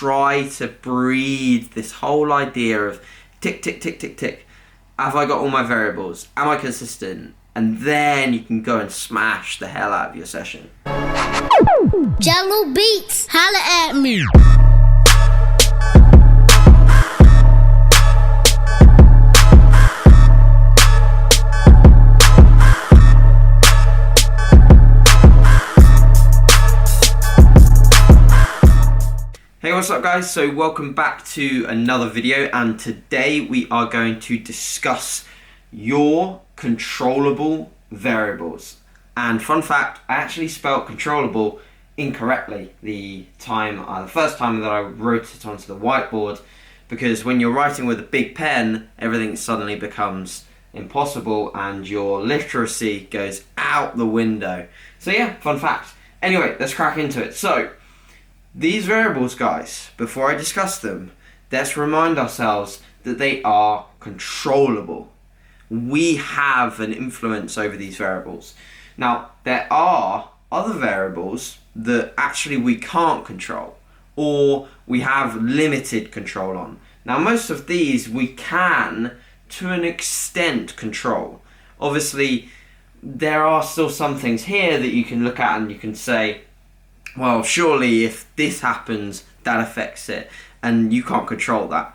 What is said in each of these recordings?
try to breed this whole idea of tick, tick, tick, tick, tick. Have I got all my variables? Am I consistent? And then you can go and smash the hell out of your session. Jello Beats, holla at me. Hey, what's up guys? So welcome back to another video, and today we are going to discuss your controllable variables. And fun fact, I actually spelled controllable incorrectly the first time that I wrote it onto the whiteboard, because when you're writing with a big pen, everything suddenly becomes impossible and your literacy goes out the window. So yeah, fun fact. Anyway, let's crack into it. So these variables, guys, before I discuss them, let's remind ourselves that they are controllable. We have an influence over these variables. Now, there are other variables that actually we can't control, or we have limited control on. Now, most of these we can, to an extent, control. Obviously, there are still some things here that you can look at and you can say, well, surely if this happens, that affects it, and you can't control that.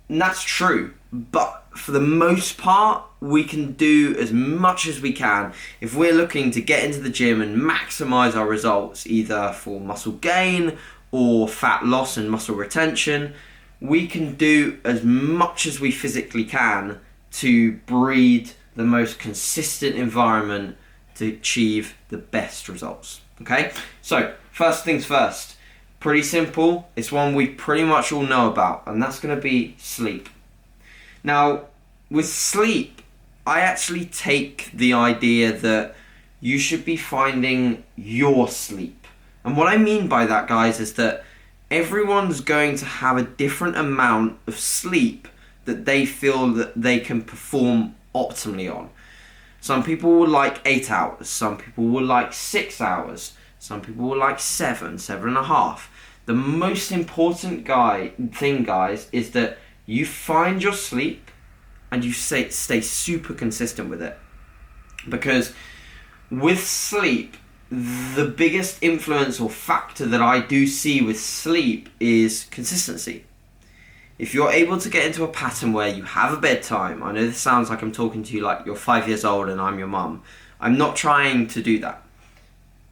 And that's true, but for the most part, we can do as much as we can. If we're looking to get into the gym and maximize our results, either for muscle gain or fat loss and muscle retention, we can do as much as we physically can to breed the most consistent environment to achieve the best results. Okay, so first things first, pretty simple. It's one we pretty much all know about, and that's going to be sleep. Now, with sleep, I actually take the idea that you should be finding your sleep. And what I mean by that, guys, is that everyone's going to have a different amount of sleep that they feel that they can perform optimally on. Some people will like 8 hours, some people will like 6 hours, some people will like 7.5. The most important thing, guys, is that you find your sleep and you stay super consistent with it. Because with sleep, the biggest influence or factor that I do see with sleep is consistency. If you're able to get into a pattern where you have a bedtime, I know this sounds like I'm talking to you like you're 5 years old and I'm your mum. I'm not trying to do that,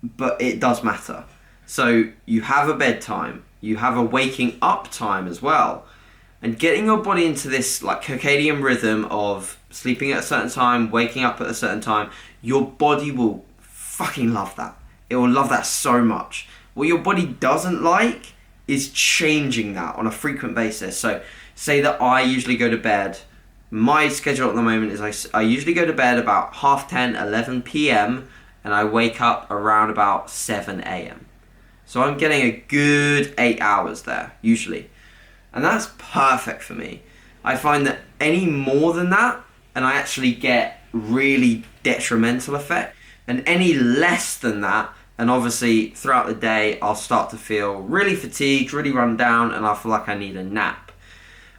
but it does matter. So you have a bedtime, you have a waking up time as well, and getting your body into this like circadian rhythm of sleeping at a certain time, waking up at a certain time, your body will fucking love that. It will love that so much. What your body doesn't like is changing that on a frequent basis. So say that I usually go to bed, my schedule at the moment is I usually go to bed about 10:30, 11 p.m. and I wake up around about 7 a.m. So I'm getting a good 8 hours there, usually. And that's perfect for me. I find that any more than that, and I actually get really detrimental effect. And any less than that, and obviously throughout the day, I'll start to feel really fatigued, really run down, and I feel like I need a nap.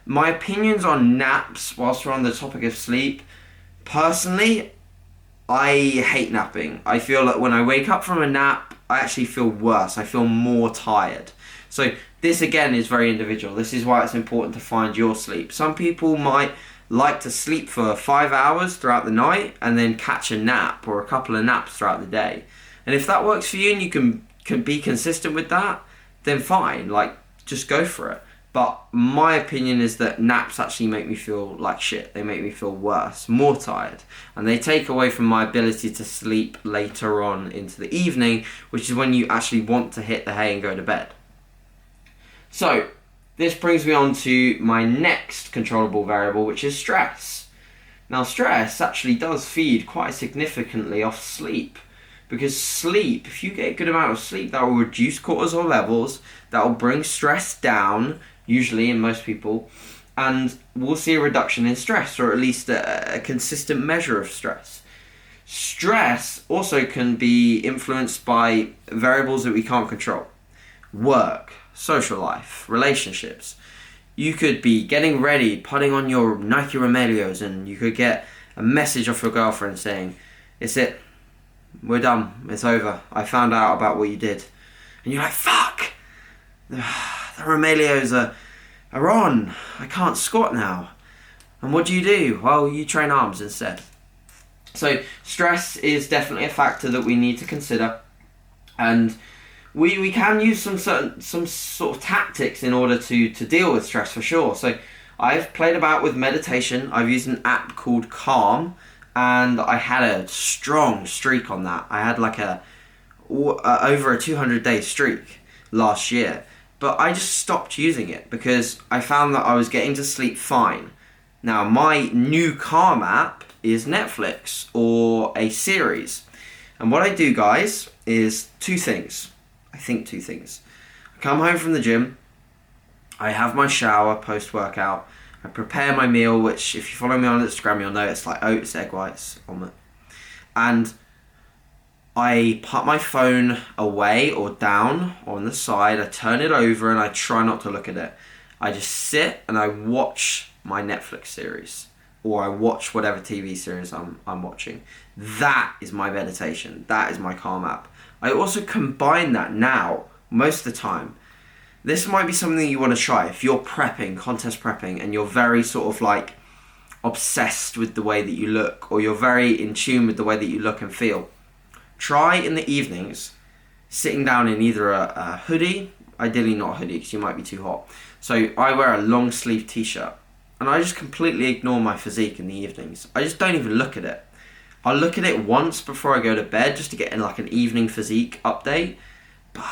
My opinions on naps, whilst we're on the topic of sleep, personally, I hate napping. I feel like when I wake up from a nap, I actually feel worse. I feel more tired. So this again is very individual. This is why it's important to find your sleep. Some people might like to sleep for 5 hours throughout the night and then catch a nap or a couple of naps throughout the day. And if that works for you and you can be consistent with that, then fine, like just go for it. But my opinion is that naps actually make me feel like shit. They make me feel worse, more tired. And they take away from my ability to sleep later on into the evening, which is when you actually want to hit the hay and go to bed. So this brings me on to my next controllable variable, which is stress. Now, stress actually does feed quite significantly off sleep. Because sleep, if you get a good amount of sleep, that will reduce cortisol levels, that will bring stress down, usually in most people, and we'll see a reduction in stress, or at least a consistent measure of stress. Stress also can be influenced by variables that we can't control. Work, social life, relationships. You could be getting ready, putting on your Nike Romelios, and you could get a message off your girlfriend saying, "It's it. We're done. It's over. I found out about what you did." And you're like, "Fuck! The Romelios are on. I can't squat now." And what do? Well, you train arms instead. So stress is definitely a factor that we need to consider. And we can use some sort of tactics in order to deal with stress for sure. So I've played about with meditation. I've used an app called Calm, and I had a strong streak on that. I had like over a 200-day streak last year, but I just stopped using it because I found that I was getting to sleep fine. Now my new Calm app is Netflix or a series, and what I do, guys, is two things. I come home from the gym, I have my shower post-workout, I prepare my meal, which if you follow me on Instagram you'll know it's like oats, egg whites, omelette, and I put my phone away or down or on the side, I turn it over and I try not to look at it. I just sit and I watch my Netflix series, or I watch whatever TV series I'm watching. That is my meditation. That is my Calm app. I also combine that now, most of the time. This might be something you want to try if you're prepping, contest prepping, and you're very sort of like obsessed with the way that you look, or you're very in tune with the way that you look and feel. Try in the evenings, sitting down in either a hoodie, ideally not a hoodie because you might be too hot. So I wear a long sleeve t-shirt, and I just completely ignore my physique in the evenings. I just don't even look at it. I'll look at it once before I go to bed just to get in like an evening physique update. But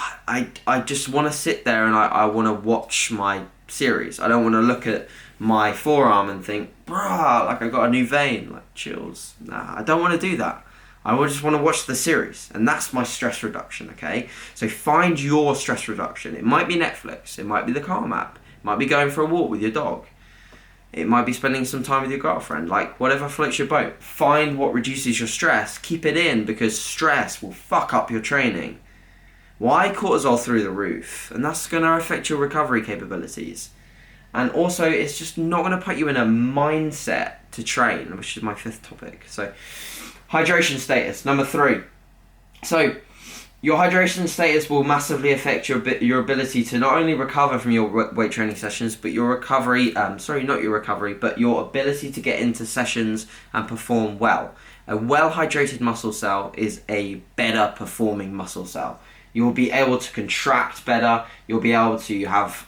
I just want to sit there and I want to watch my series. I don't want to look at my forearm and think, bruh, like I got a new vein, like chills. Nah, I don't want to do that. I just want to watch the series, and that's my stress reduction, okay? So find your stress reduction. It might be Netflix, it might be the Calm app, it might be going for a walk with your dog. It might be spending some time with your girlfriend, like whatever floats your boat. Find what reduces your stress, keep it in, because stress will fuck up your training. Why? Cortisol through the roof, and that's going to affect your recovery capabilities. And also, it's just not going to put you in a mindset to train, which is my fifth topic. So, hydration status, number 3. So, your hydration status will massively affect your ability to not only recover from your weight training sessions, but your recovery, but your ability to get into sessions and perform well. A well-hydrated muscle cell is a better performing muscle cell. You will be able to contract better, you'll be able to have,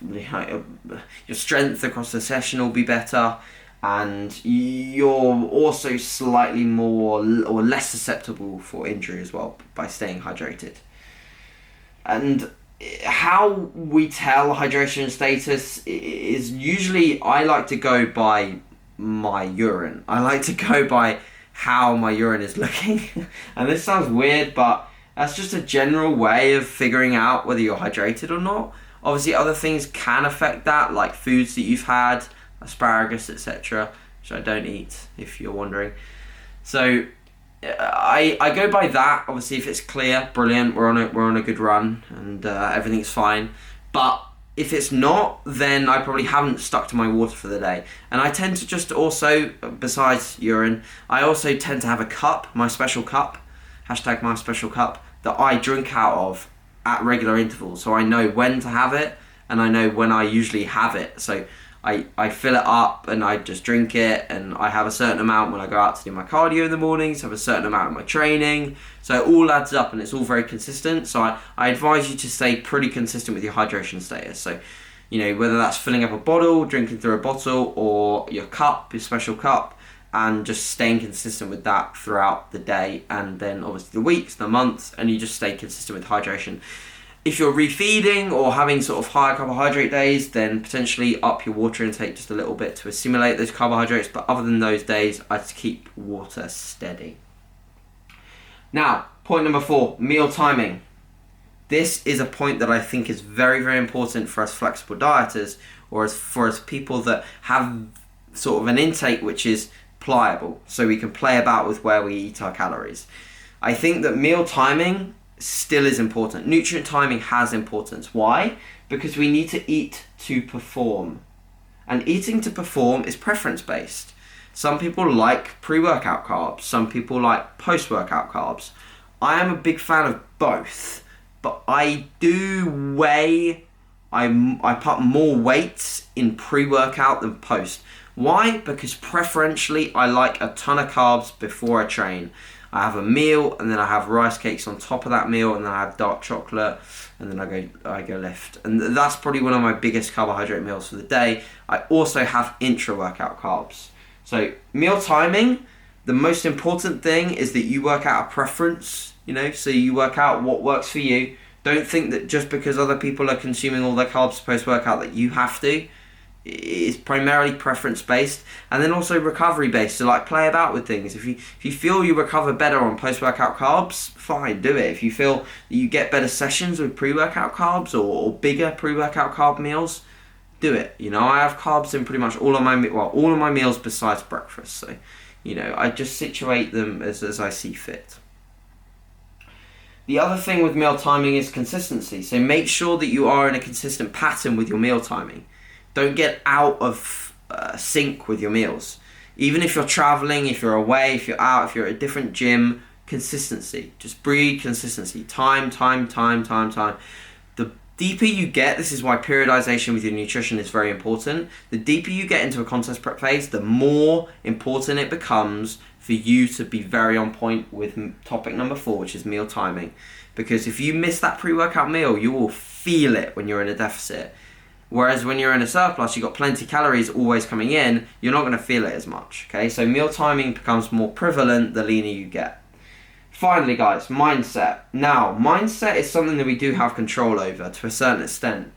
your strength across the session will be better, and you're also slightly more or less susceptible for injury as well by staying hydrated. And how we tell hydration status is usually, I like to go by my urine. I like to go by how my urine is looking. And this sounds weird, but that's just a general way of figuring out whether you're hydrated or not. Obviously other things can affect that, like foods that you've had, asparagus, etc., which I don't eat, if you're wondering. So I go by that. Obviously, if it's clear, brilliant, we're on a good run, and everything's fine. But if it's not, then I probably haven't stuck to my water for the day. And I tend to just also, besides urine, I also tend to have a cup, my special cup, #myspecialcup, that I drink out of at regular intervals. So I know when to have it, and I know when I usually have it. So I fill it up and I just drink it, and I have a certain amount when I go out to do my cardio in the mornings, have a certain amount in my training. So it all adds up and it's all very consistent. So I advise you to stay pretty consistent with your hydration status. So, whether that's filling up a bottle, drinking through a bottle, or your cup, your special cup, and just staying consistent with that throughout the day, and then obviously the weeks, the months, and you just stay consistent with hydration. If you're refeeding or having sort of higher carbohydrate days, then potentially up your water intake just a little bit to assimilate those carbohydrates. But other than those days, I'd keep water steady. Now, point number 4, meal timing. This is a point that I think is very, very important for us flexible dieters, or for us people that have sort of an intake which is pliable, so we can play about with where we eat our calories. I think that meal timing still is important. Nutrient timing has importance. Why? Because we need to eat to perform. And eating to perform is preference based. Some people like pre-workout carbs. Some people like post-workout carbs. I am a big fan of both, but I do weigh, I put more weights in pre-workout than post. Why? Because preferentially I like a ton of carbs before I train. I have a meal, and then I have rice cakes on top of that meal, and then I have dark chocolate, and then I go lift. And that's probably one of my biggest carbohydrate meals for the day. I also have intra-workout carbs. So meal timing, the most important thing is that you work out a preference, so you work out what works for you. Don't think that just because other people are consuming all their carbs post-workout that you have to. It's primarily preference based, and then also recovery based. So like, play about with things. If you feel you recover better on post workout carbs, fine, do it. If you feel that you get better sessions with pre workout carbs or bigger pre workout carb meals, do it. I have carbs in pretty much all of my meals besides breakfast. So I just situate them as I see fit. The other thing with meal timing is consistency. So make sure that you are in a consistent pattern with your meal timing. Don't get out of sync with your meals. Even if you're traveling, if you're away, if you're out, if you're at a different gym, consistency. Just breed consistency. Time. The deeper you get, this is why periodization with your nutrition is very important. The deeper you get into a contest prep phase, the more important it becomes for you to be very on point with topic number 4, which is meal timing. Because if you miss that pre-workout meal, you will feel it when you're in a deficit. Whereas when you're in a surplus, you've got plenty of calories always coming in, you're not going to feel it as much, okay? So meal timing becomes more prevalent the leaner you get. Finally, guys, mindset. Now, mindset is something that we do have control over to a certain extent,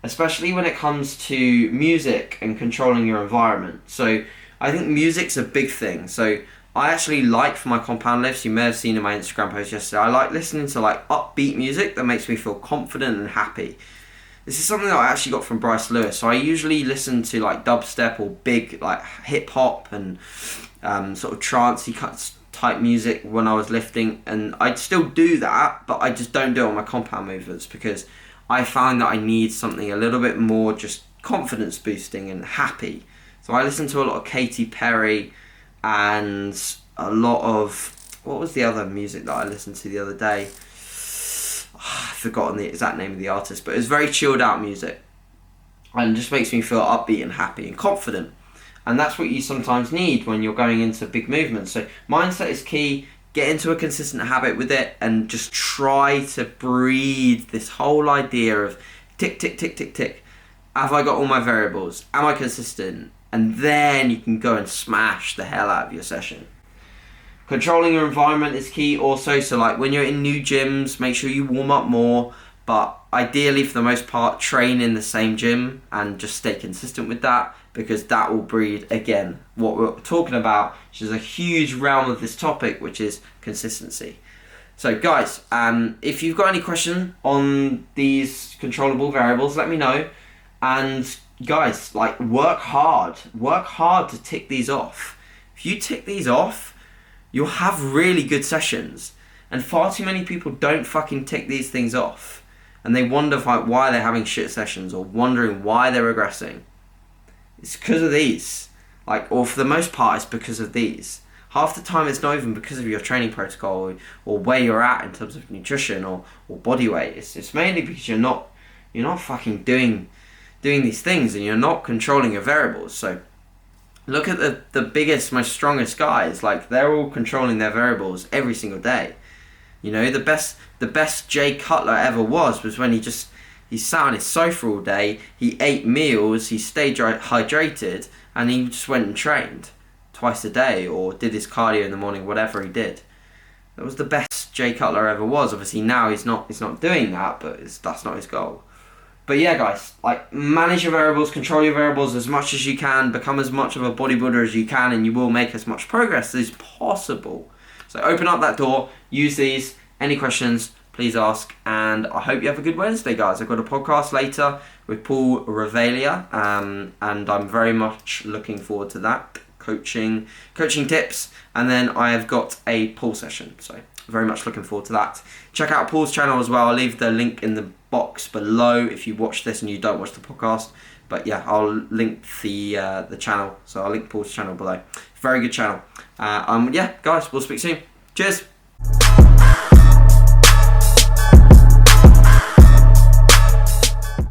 especially when it comes to music and controlling your environment. So I think music's a big thing. So I actually like, for my compound lifts, you may have seen in my Instagram post yesterday, I like listening to like upbeat music that makes me feel confident and happy. This is something that I actually got from Bryce Lewis. So I usually listen to like dubstep or big like hip hop and sort of trancey type music when I was lifting, and I'd still do that, but I just don't do it on my compound movements because I found that I need something a little bit more just confidence boosting and happy. So I listen to a lot of Katy Perry and a lot of, what was the other music that I listened to the other day? I've forgotten the exact name of the artist, but it was very chilled out music and just makes me feel upbeat and happy and confident. And that's what you sometimes need when you're going into big movements. So mindset is key. Get into a consistent habit with it and just try to breed this whole idea of tick, tick, tick, tick, tick. Have I got all my variables? Am I consistent? And then you can go and smash the hell out of your session. Controlling your environment is key also. So like when you're in new gyms, make sure you warm up more. But ideally, for the most part, train in the same gym and just stay consistent with that, because that will breed, again, what we're talking about, which is a huge realm of this topic, which is consistency. So guys, if you've got any question on these controllable variables, let me know. And guys, like, work hard to tick these off. If you tick these off, you'll have really good sessions. And far too many people don't fucking tick these things off. And they wonder why they're having shit sessions or wondering why they're regressing. It's because of these. Or for the most part, it's because of these. Half the time, it's not even because of your training protocol or where you're at in terms of nutrition or body weight. It's mainly because you're not fucking doing these things and you're not controlling your variables. So look at the biggest, most strongest guys. Like, they're all controlling their variables every single day. You know, the best Jay Cutler ever was when he sat on his sofa all day, he ate meals, he stayed hydrated, and he just went and trained twice a day or did his cardio in the morning, whatever he did. That was the best Jay Cutler ever was. Obviously now he's not doing that, but that's not his goal. But yeah, guys, manage your variables, control your variables as much as you can, become as much of a bodybuilder as you can, and you will make as much progress as possible. So open up that door, use these. Any questions, please ask. And I hope you have a good Wednesday, guys. I've got a podcast later with Paul Revelia, and I'm very much looking forward to that. Coaching tips. And then I have got a pool session. So very much looking forward to that. Check out Paul's channel as well. I'll leave the link in the box below if you watch this and you don't watch the podcast. But yeah, I'll link the channel. So I'll link Paul's channel below. Very good channel. Yeah, guys, we'll speak soon. Cheers.